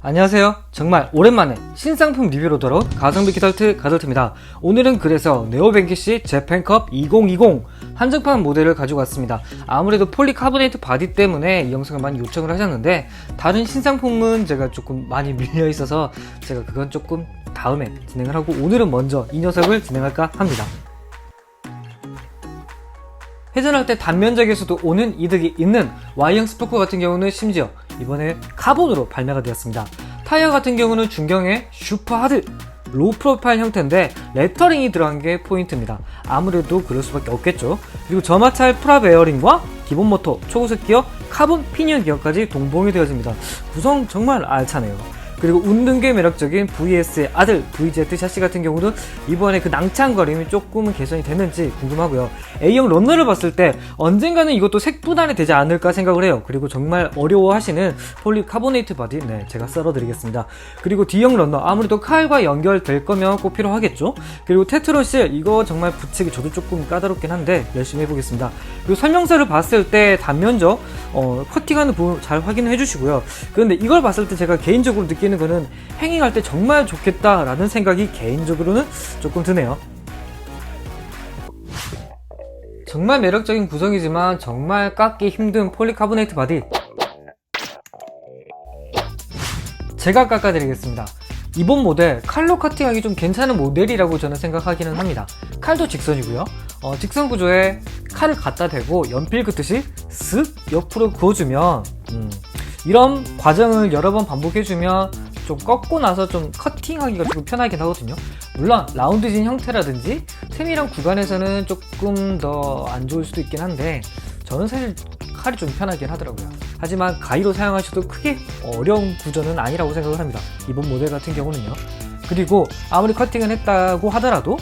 안녕하세요. 정말 오랜만에 신상품 리뷰로 돌아온 가성비 기타트 가돌트입니다. 오늘은 그래서 네오뱅키시 재팬컵 2020 한정판 모델을 가지고 왔습니다. 아무래도 폴리카보네이트 바디 때문에 이 영상을 많이 요청을 하셨는데 다른 신상품은 제가 조금 많이 밀려 있어서 제가 그건 조금 다음에 진행을 하고 오늘은 먼저 이 녀석을 진행할까 합니다. 회전할 때 단면적에서도 오는 이득이 있는 Y형 스포크 같은 경우는 심지어 이번에 카본으로 발매가 되었습니다. 타이어 같은 경우는 중경의 슈퍼하드 로우 프로파일 형태인데 레터링이 들어간 게 포인트입니다. 아무래도 그럴 수밖에 없겠죠. 그리고 저마찰 프라 베어링과 기본 모터, 초고속 기어, 카본 피니언 기어까지 동봉이 되어집니다. 구성 정말 알차네요. 그리고 운동계 매력적인 VS의 아들 VZ 샤시 같은 경우도 이번에 그 낭창거림이 조금은 개선이 됐는지 궁금하고요. A형 런너를 봤을 때 언젠가는 이것도 색분할이 되지 않을까 생각을 해요. 그리고 정말 어려워하시는 폴리카보네이트 바디 제가 썰어드리겠습니다. 그리고 D형 런너 아무래도 칼과 연결될 거면 꼭 필요하겠죠. 그리고 테트로실 이거 정말 붙이기 저도 조금 까다롭긴 한데 열심히 해보겠습니다. 그리고 설명서를 봤을 때 단면적 커팅하는 부분 잘 확인해 주시고요. 그런데 이걸 봤을 때 제가 개인적으로 느끼는 거는 행잉할 때 정말 좋겠다라는 생각이 개인적으로는 조금 드네요. 정말 매력적인 구성이지만 정말 깎기 힘든 폴리카보네이트 바디 제가 깎아드리겠습니다. 이번 모델 칼로 커팅하기 좀 괜찮은 모델이라고 저는 생각하기는 합니다. 칼도 직선이고요. 직선 구조에 칼을 갖다 대고 연필 긋듯이 쓱 옆으로 그어주면 이런 과정을 여러 번 반복해주면 좀 꺾고 나서 좀 커팅하기가 조금 편하긴 하거든요. 물론 라운드진 형태라든지 세밀한 구간에서는 조금 더 안 좋을 수도 있긴 한데 저는 사실 칼이 좀 편하긴 하더라고요. 하지만 가위로 사용하셔도 크게 어려운 구조는 아니라고 생각을 합니다. 이번 모델 같은 경우는요. 그리고 아무리 커팅을 했다고 하더라도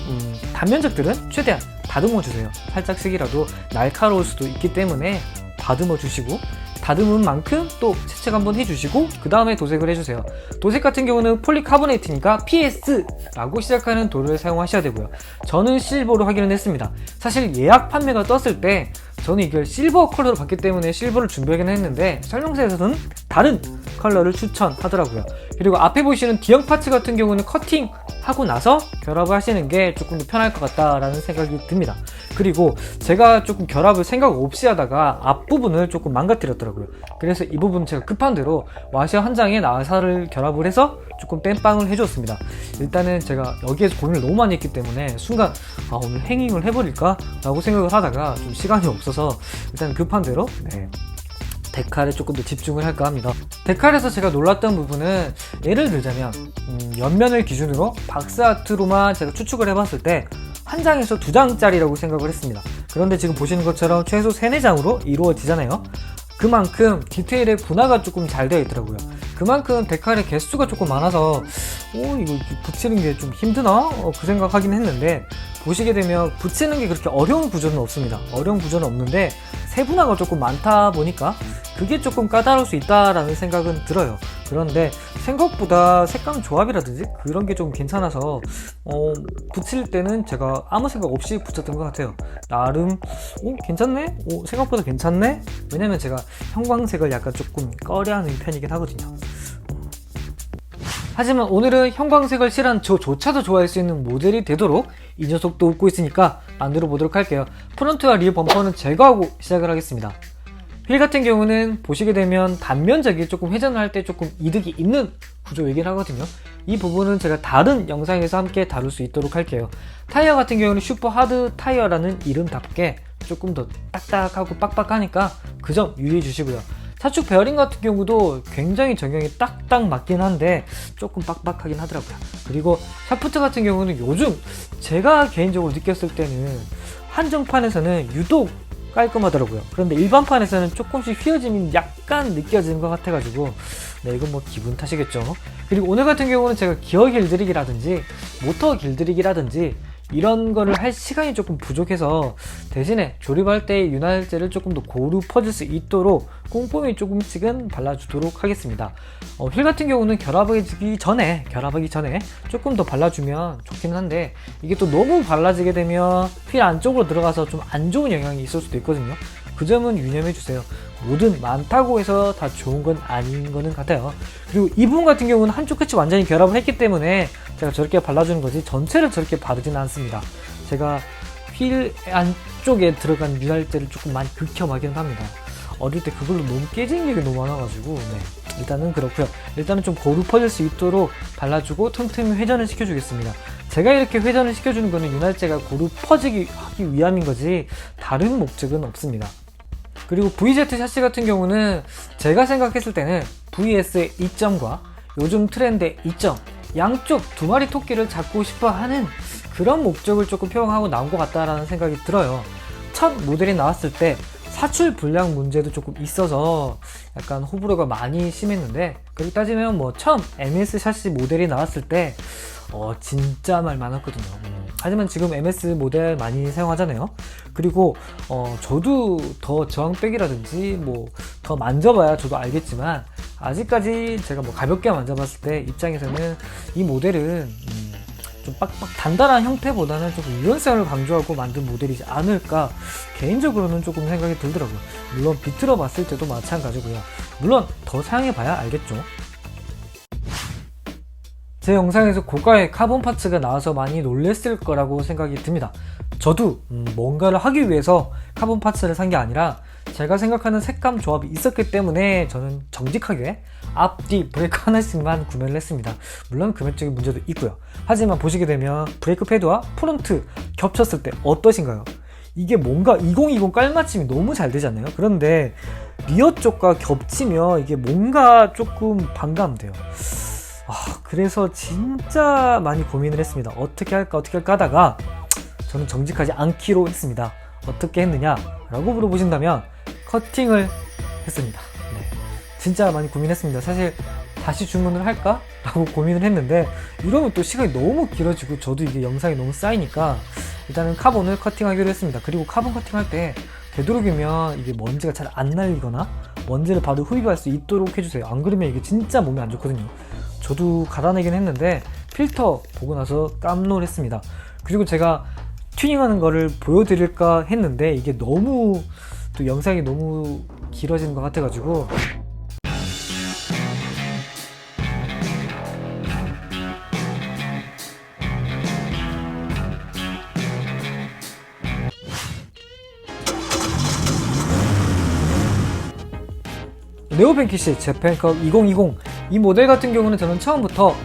단면적들은 최대한 다듬어 주세요. 살짝씩이라도 날카로울 수도 있기 때문에 다듬어 주시고 다듬은 만큼 또 채색 한번 해주시고 그 다음에 도색을 해주세요. 도색 같은 경우는 폴리카보네이트니까 PS라고 시작하는 돌을 사용하셔야 되고요. 저는 실버로 하기는 했습니다. 사실 예약 판매가 떴을 때 저는 이걸 실버 컬러로 봤기 때문에 실버를 준비하긴 했는데 설명서에서는 다른 컬러를 추천하더라고요. 그리고 앞에 보시는 D형 파츠 같은 경우는 커팅하고 나서 결합을 하시는 게 조금 더 편할 것 같다라는 생각이 듭니다. 그리고 제가 조금 결합을 생각 없이 하다가 앞부분을 조금 망가뜨렸더라고요. 그래서 이 부분 제가 급한 대로 와셔 한 장에 나사를 결합을 해서 조금 땜빵을 해줬습니다. 일단은 제가 여기에서 고민을 너무 많이 했기 때문에 순간 오늘 행잉을 해버릴까? 라고 생각을 하다가 좀 시간이 없어서 일단 급한 대로 데칼에 조금 더 집중을 할까 합니다. 데칼에서 제가 놀랐던 부분은 예를 들자면 옆면을 기준으로 박스아트로만 제가 추측을 해봤을 때 한 장에서 두 장짜리라고 생각을 했습니다. 그런데 지금 보시는 것처럼 최소 3, 4장으로 이루어지잖아요. 그만큼 디테일의 분화가 조금 잘 되어 있더라고요. 그만큼 데칼의 개수가 조금 많아서 이거 붙이는 게 좀 힘드나? 그 생각하긴 했는데 보시게 되면 붙이는 게 그렇게 어려운 구조는 없습니다. 어려운 구조는 없는데 세분화가 조금 많다 보니까 그게 조금 까다로울 수 있다라는 생각은 들어요. 그런데 생각보다 색감 조합이라든지 그런 게 좀 괜찮아서 붙일 때는 제가 아무 생각 없이 붙였던 것 같아요. 나름 괜찮네? 생각보다 괜찮네? 왜냐면 제가 형광색을 약간 조금 꺼려하는 편이긴 하거든요. 하지만 오늘은 형광색을 싫어하는 저조차도 좋아할 수 있는 모델이 되도록 이 녀석도 웃고 있으니까 만들어 보도록 할게요. 프론트와 리어 범퍼는 제거하고 시작을 하겠습니다. 휠 같은 경우는 보시게 되면 단면적이 조금 회전을 할 때 조금 이득이 있는 구조이긴 하거든요. 이 부분은 제가 다른 영상에서 함께 다룰 수 있도록 할게요. 타이어 같은 경우는 슈퍼 하드 타이어라는 이름답게 조금 더 딱딱하고 빡빡하니까 그 점 유의해 주시고요. 차축 베어링 같은 경우도 굉장히 적용이 딱딱 맞긴 한데 조금 빡빡하긴 하더라고요. 그리고 샤프트 같은 경우는 요즘 제가 개인적으로 느꼈을 때는 한정판에서는 유독 깔끔하더라고요. 그런데 일반판에서는 조금씩 휘어짐이 약간 느껴지는 것 같아가지고 이건 뭐 기분 탓이겠죠. 그리고 오늘 같은 경우는 제가 기어 길들이기라든지 모터 길들이기라든지 이런 거를 할 시간이 조금 부족해서 대신에 조립할 때 윤활제를 조금 더 고루 퍼질 수 있도록 꼼꼼히 조금씩은 발라주도록 하겠습니다. 휠 같은 경우는 결합하기 전에 조금 더 발라주면 좋긴 한데 이게 또 너무 발라지게 되면 휠 안쪽으로 들어가서 좀 안 좋은 영향이 있을 수도 있거든요. 그 점은 유념해 주세요. 뭐든 많다고 해서 다 좋은 건 아닌 거는 같아요. 그리고 이 부분 같은 경우는 한쪽 끝이 완전히 결합을 했기 때문에 제가 저렇게 발라주는 거지 전체를 저렇게 바르지는 않습니다. 제가 휠 안쪽에 들어간 미랄제를 조금 많이 극혐하기는 합니다. 어릴 때 그걸로 너무 깨진 게 너무 많아가지고 일단은 그렇고요. 일단은 좀 고루 퍼질 수 있도록 발라주고 틈틈이 회전을 시켜주겠습니다. 제가 이렇게 회전을 시켜주는 거는 윤활제가 고루 퍼지기 하기 위함인 거지 다른 목적은 없습니다. 그리고 VZ 샤시 같은 경우는 제가 생각했을 때는 VS의 이점과 요즘 트렌드의 이점, 양쪽 두 마리 토끼를 잡고 싶어 하는 그런 목적을 조금 표방하고 나온 것 같다라는 생각이 들어요. 첫 모델이 나왔을 때 사출 불량 문제도 조금 있어서 약간 호불호가 많이 심했는데, 그렇게 따지면 뭐 처음 MS 샤시 모델이 나왔을 때 진짜 말 많았거든요. 하지만 지금 MS 모델 많이 사용하잖아요. 그리고 저도 더 저항백이라든지 뭐 더 만져봐야 저도 알겠지만 아직까지 제가 뭐 가볍게 만져봤을 때 입장에서는 이 모델은 좀 빡빡 단단한 형태보다는 조금 유연성을 강조하고 만든 모델이지 않을까 개인적으로는 조금 생각이 들더라고요. 물론 비틀어 봤을 때도 마찬가지고요. 물론 더 사용해봐야 알겠죠. 제 영상에서 고가의 카본 파츠가 나와서 많이 놀랬을 거라고 생각이 듭니다. 저도 뭔가를 하기 위해서 카본 파츠를 산 게 아니라 제가 생각하는 색감 조합이 있었기 때문에 저는 정직하게 앞뒤 브레이크 하나씩만 구매를 했습니다. 물론 금액적인 문제도 있고요. 하지만 보시게 되면 브레이크 패드와 프론트 겹쳤을 때 어떠신가요? 이게 뭔가 2020 깔맞춤이 너무 잘 되지 않나요? 그런데 리어 쪽과 겹치면 이게 뭔가 조금 반감돼요. 그래서 진짜 많이 고민을 했습니다. 어떻게 할까 하다가 저는 정직하지 않기로 했습니다. 어떻게 했느냐 라고 물어보신다면 커팅을 했습니다. 진짜 많이 고민했습니다. 사실 다시 주문을 할까? 라고 고민을 했는데 이러면 또 시간이 너무 길어지고 저도 이게 영상이 너무 쌓이니까 일단은 카본을 커팅하기로 했습니다. 그리고 카본 커팅할 때 되도록이면 이게 먼지가 잘 안 날리거나 먼지를 바로 흡입할 수 있도록 해주세요. 안 그러면 이게 진짜 몸에 안 좋거든요. 저도 갈아내긴 했는데 필터 보고 나서 깜놀했습니다. 그리고 제가 튜닝하는 거를 보여드릴까 했는데 이게 너무 또 영상이 너무 길어지는 것 같아가지고 네오벤키시 재팬컵 2020 이 모델 같은 경우는 저는 처음부터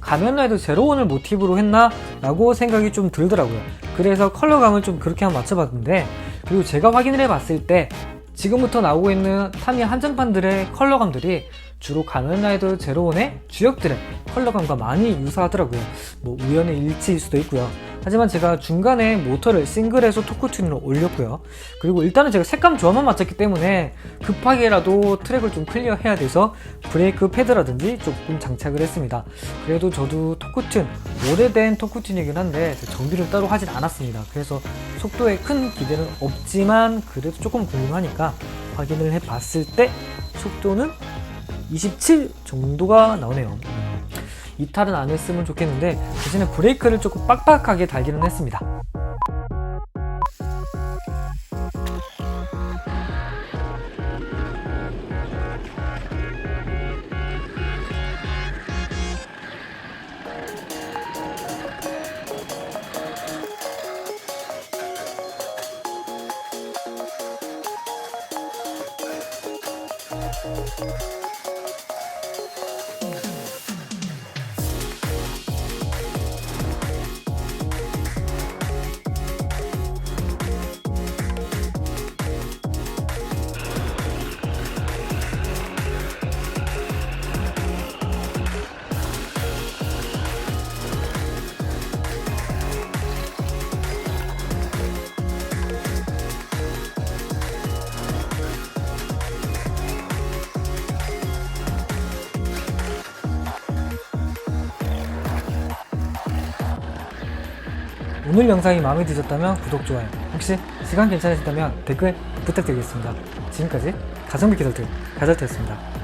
가면라이더 제로원을 모티브로 했나? 라고 생각이 좀 들더라고요. 그래서 컬러감을 좀 그렇게 한번 맞춰봤는데, 그리고 제가 확인을 해봤을 때 지금부터 나오고 있는 타미야 한정판들의 컬러감들이 주로 가면라이더 제로원의 주역들의 컬러감과 많이 유사하더라고요. 뭐 우연의 일치일 수도 있고요. 하지만 제가 중간에 모터를 싱글에서 토크 튠으로 올렸고요. 그리고 일단은 제가 색감 조합만 맞췄기 때문에 급하게라도 트랙을 좀 클리어해야 돼서 브레이크 패드라든지 조금 장착을 했습니다. 그래도 저도 토크 튠, 오래된 토크 튠이긴 한데 정비를 따로 하진 않았습니다. 그래서 속도에 큰 기대는 없지만 그래도 조금 궁금하니까 확인을 해봤을 때 속도는 27 정도가 나오네요. 이탈은 안 했으면 좋겠는데 대신에 브레이크를 조금 빡빡하게 달기는 했습니다. 오늘 영상이 마음에 드셨다면 구독, 좋아요, 혹시 시간 괜찮으시다면 댓글 부탁드리겠습니다. 지금까지 가성비 기술들 가설태였습니다.